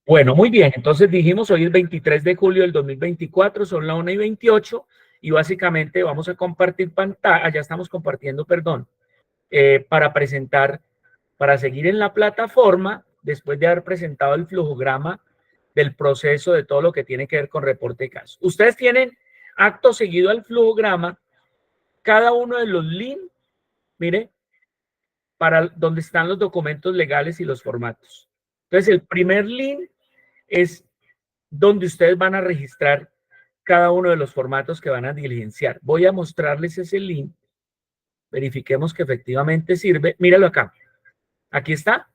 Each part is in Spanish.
Bueno, muy bien. Entonces dijimos, hoy es 23 de julio del 2024, son las 1:28 y básicamente vamos a compartir pantalla, ya estamos compartiendo, perdón, para presentar, para seguir en la plataforma, después de haber presentado el flujograma del proceso de todo lo que tiene que ver con reporte de casos. Ustedes tienen acto seguido al flujograma, cada uno de los links, mire, para donde están los documentos legales y los formatos. Entonces, el primer link es donde ustedes van a registrar cada uno de los formatos que van a diligenciar. Voy a mostrarles ese link. Verifiquemos que efectivamente sirve. Míralo acá. Aquí está.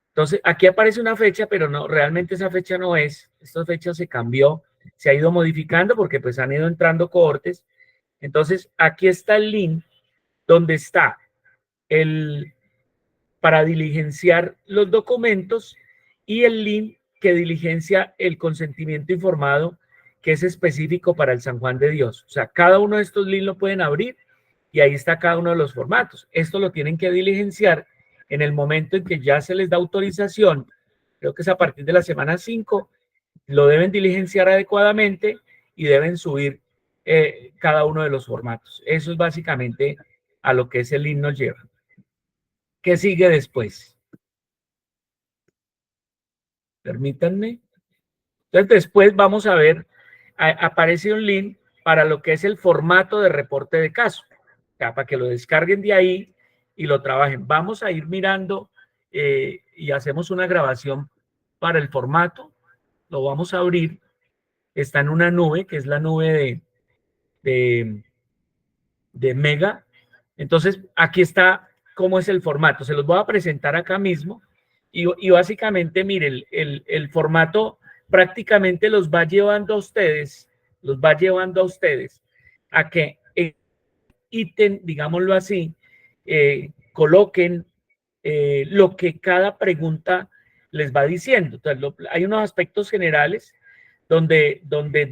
Entonces, aquí aparece una fecha, pero no, realmente esa fecha no es. Esta fecha se cambió, se ha ido modificando porque pues han ido entrando cohortes. Entonces, aquí está el link donde está el para diligenciar los documentos y el link que diligencia el consentimiento informado que es específico para el San Juan de Dios. O sea, cada uno de estos links lo pueden abrir y ahí está cada uno de los formatos. Esto lo tienen que diligenciar en el momento en que ya se les da autorización, creo que es a partir de la semana 5, lo deben diligenciar adecuadamente y deben subir cada uno de los formatos. Eso es básicamente a lo que ese link nos lleva. ¿Qué sigue después? Permítanme. Entonces, después vamos a ver, aparece un link para lo que es el formato de reporte de caso, para que lo descarguen de ahí y lo trabajen. Vamos a ir mirando y hacemos una grabación para el formato. Lo vamos a abrir. Está en una nube, que es la nube de Mega. Entonces, aquí está cómo es el formato. Se los voy a presentar acá mismo. Y básicamente, mire, el formato prácticamente los va llevando a ustedes, a que ítem, digámoslo así, coloquen lo que cada pregunta les va diciendo. Entonces, hay unos aspectos generales donde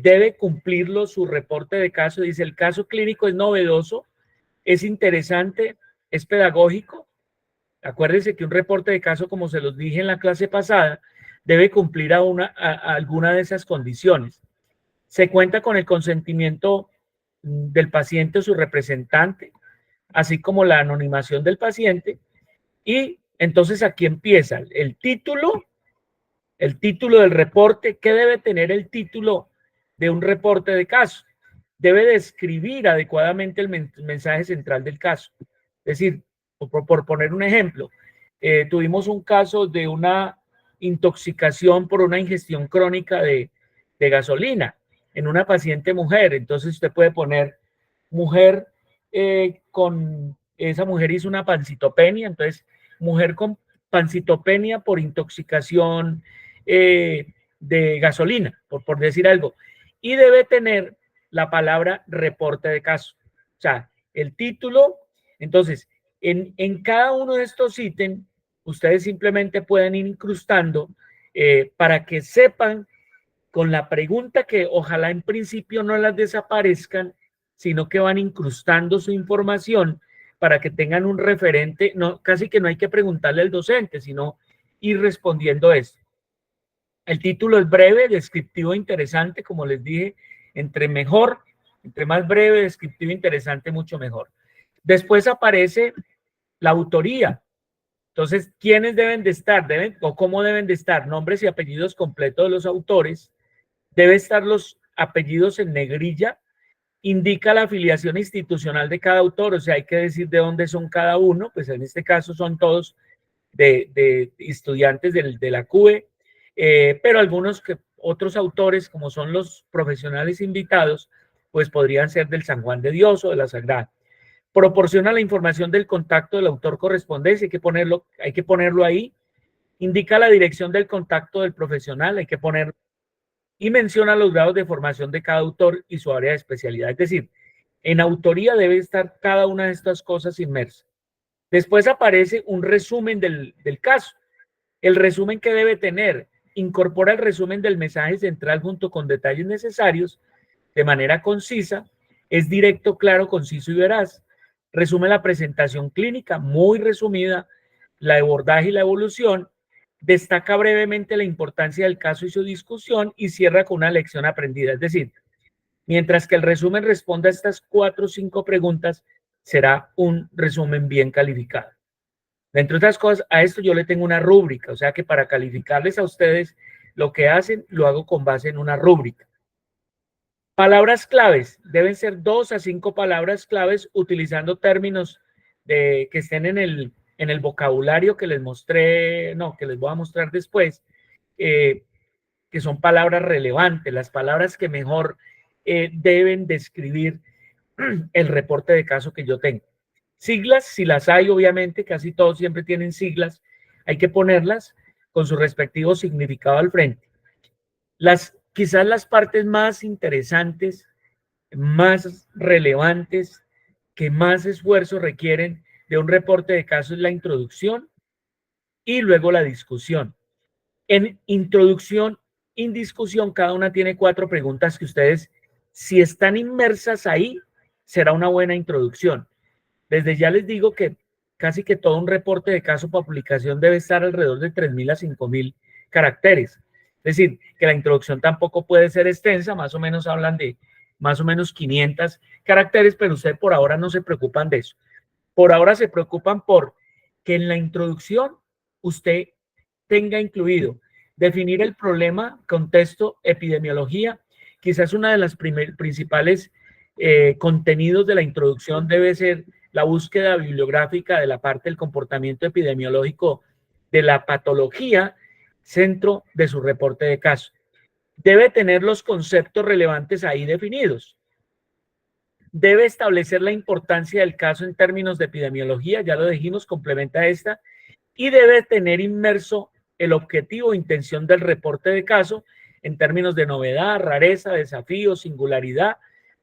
debe cumplirlo su reporte de caso. Dice, el caso clínico es novedoso, es interesante, es pedagógico. Acuérdense que un reporte de caso, como se los dije en la clase pasada, debe cumplir a alguna de esas condiciones. Se cuenta con el consentimiento del paciente o su representante, así como la anonimación del paciente. Y entonces aquí empieza el título del reporte. ¿Qué debe tener el título de un reporte de caso? Debe describir adecuadamente el mensaje central del caso. Es decir, por poner un ejemplo, tuvimos un caso de una intoxicación por una ingestión crónica de gasolina en una paciente mujer. Entonces usted puede poner mujer esa mujer hizo una pancitopenia, entonces mujer con pancitopenia por intoxicación de gasolina, por decir algo. Y debe tener la palabra reporte de caso. O sea, el título. Entonces, en cada uno de estos ítems, ustedes simplemente pueden ir incrustando para que sepan con la pregunta que ojalá en principio no las desaparezcan, sino que van incrustando su información para que tengan un referente. No, casi que no hay que preguntarle al docente, sino ir respondiendo esto. El título es breve, descriptivo, interesante, como les dije, entre más breve, descriptivo, interesante, mucho mejor. Después aparece la autoría. Entonces, ¿quiénes deben de estar? ¿O cómo deben de estar? Nombres y apellidos completos de los autores. Debe estar los apellidos en negrilla. Indica la afiliación institucional de cada autor, o sea, hay que decir de dónde son cada uno. Pues en este caso son todos de estudiantes de la CUE, pero otros autores, como son los profesionales invitados, pues podrían ser del San Juan de Dios o de la Sagrada. Proporciona la información del contacto del autor correspondiente, hay que ponerlo ahí. Indica la dirección del contacto del profesional, hay que ponerlo. Y menciona los grados de formación de cada autor y su área de especialidad. Es decir, en autoría debe estar cada una de estas cosas inmersas. Después aparece un resumen del caso. El resumen que debe tener incorpora el resumen del mensaje central junto con detalles necesarios de manera concisa, es directo, claro, conciso y veraz. Resume la presentación clínica, muy resumida, el abordaje y la evolución, destaca brevemente la importancia del caso y su discusión y cierra con una lección aprendida. Es decir, mientras que el resumen responda a estas 4 o 5 preguntas, será un resumen bien calificado. Entre otras cosas, a esto yo le tengo una rúbrica, o sea que para calificarles a ustedes lo que hacen, lo hago con base en una rúbrica. Palabras claves, deben ser 2 a 5 palabras claves utilizando términos que estén en el vocabulario que les mostré, no, que les voy a mostrar después, que son palabras relevantes, las palabras que mejor deben describir el reporte de caso que yo tengo. Siglas, si las hay, obviamente, casi todos siempre tienen siglas, hay que ponerlas con su respectivo significado al frente. Quizás las partes más interesantes, más relevantes, que más esfuerzo requieren de un reporte de caso es la introducción y luego la discusión. En introducción y discusión, cada una tiene 4 preguntas que ustedes, si están inmersas ahí, será una buena introducción. Desde ya les digo que casi que todo un reporte de caso para publicación debe estar alrededor de 3.000 a 5.000 caracteres. Es decir, que la introducción tampoco puede ser extensa, más o menos hablan de más o menos 500 caracteres, pero ustedes por ahora no se preocupan de eso. Por ahora se preocupan por que en la introducción usted tenga incluido definir el problema, contexto, epidemiología. Quizás una de las principales contenidos de la introducción debe ser la búsqueda bibliográfica de la parte del comportamiento epidemiológico de la patología, centro de su reporte de caso. Debe tener los conceptos relevantes ahí definidos. Debe establecer la importancia del caso en términos de epidemiología, ya lo dijimos, complementa esta, y debe tener inmerso el objetivo o intención del reporte de caso en términos de novedad, rareza, desafío, singularidad,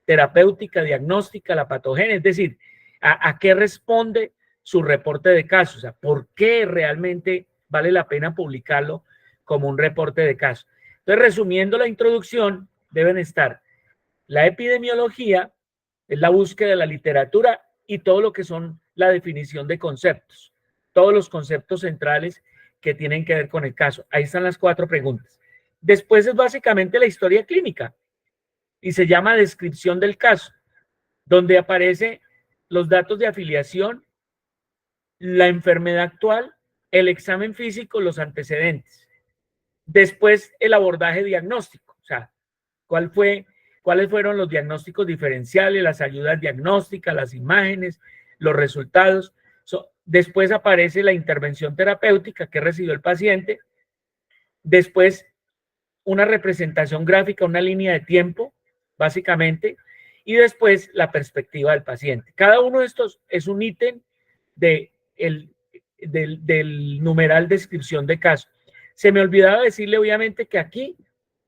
terapéutica, diagnóstica, la patogenia, es decir, a qué responde su reporte de caso, o sea, por qué realmente vale la pena publicarlo como un reporte de caso. Entonces, resumiendo la introducción, deben estar la epidemiología, es la búsqueda de la literatura y todo lo que son la definición de conceptos, todos los conceptos centrales que tienen que ver con el caso. Ahí están las 4 preguntas. Después es básicamente la historia clínica y se llama descripción del caso, donde aparece los datos de afiliación, la enfermedad actual, el examen físico, los antecedentes. Después el abordaje diagnóstico, o sea, cuáles fueron los diagnósticos diferenciales, las ayudas diagnósticas, las imágenes, los resultados. Después aparece la intervención terapéutica que recibió el paciente. Después una representación gráfica, una línea de tiempo, básicamente. Y después la perspectiva del paciente. Cada uno de estos es un ítem del numeral descripción de caso. Se me olvidaba decirle, obviamente, que aquí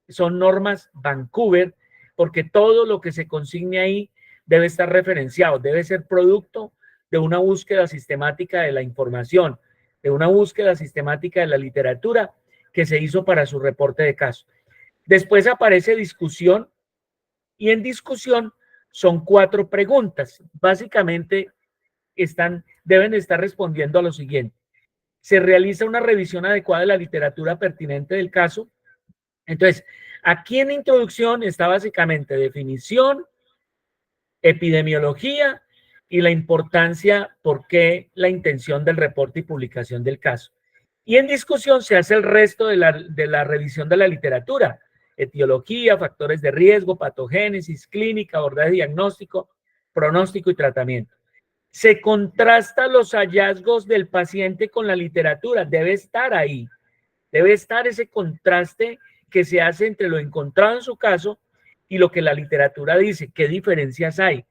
son normas Vancouver, porque todo lo que se consigne ahí debe estar referenciado, debe ser producto de una búsqueda sistemática de la información, de una búsqueda sistemática de la literatura que se hizo para su reporte de caso. Después aparece discusión y en discusión son 4 preguntas. Básicamente deben estar respondiendo a lo siguiente. Se realiza una revisión adecuada de la literatura pertinente del caso. Entonces, aquí en introducción está básicamente definición, epidemiología y la importancia, por qué la intención del reporte y publicación del caso. Y en discusión se hace el resto de la revisión de la literatura, etiología, factores de riesgo, patogénesis, clínica, abordaje diagnóstico, pronóstico y tratamiento. Se contrasta los hallazgos del paciente con la literatura, debe estar ahí, debe estar ese contraste que se hace entre lo encontrado en su caso y lo que la literatura dice, qué diferencias hay.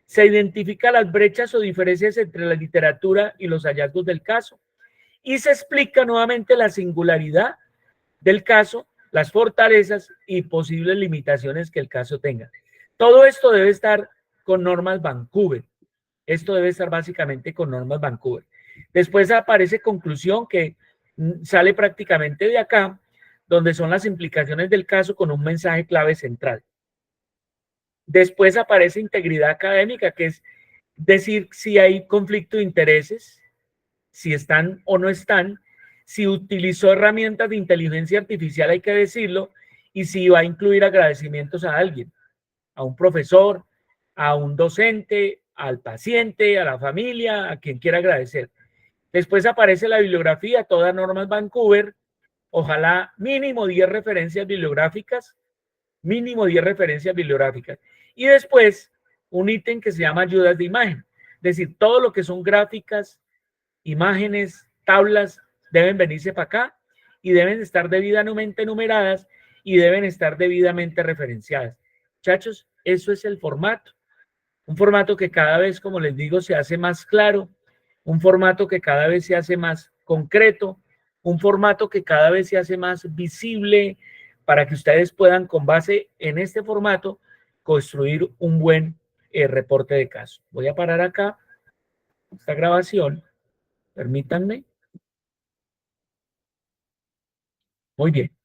Se identifican las brechas o diferencias entre la literatura y los hallazgos del caso y se explica nuevamente la singularidad del caso, las fortalezas y posibles limitaciones que el caso tenga. Todo esto debe estar con normas Vancouver. Esto debe estar básicamente con normas Vancouver. Después aparece conclusión que sale prácticamente de acá, donde son las implicaciones del caso con un mensaje clave central. Después aparece integridad académica, que es decir si hay conflicto de intereses, si están o no están, si utilizó herramientas de inteligencia artificial, hay que decirlo, y si va a incluir agradecimientos a alguien, a un profesor, a un docente, al paciente, a la familia, a quien quiera agradecer. Después aparece la bibliografía, todas normas Vancouver, ojalá mínimo 10 referencias bibliográficas, mínimo 10 referencias bibliográficas. Y después un ítem que se llama ayudas de imagen, es decir, todo lo que son gráficas, imágenes, tablas, deben venirse para acá y deben estar debidamente numeradas y deben estar debidamente referenciadas. Muchachos, eso es el formato. Un formato que cada vez, como les digo, se hace más claro, un formato que cada vez se hace más concreto, un formato que cada vez se hace más visible para que ustedes puedan, con base en este formato, construir un buen reporte de caso. Voy a parar acá esta grabación. Permítanme. Muy bien.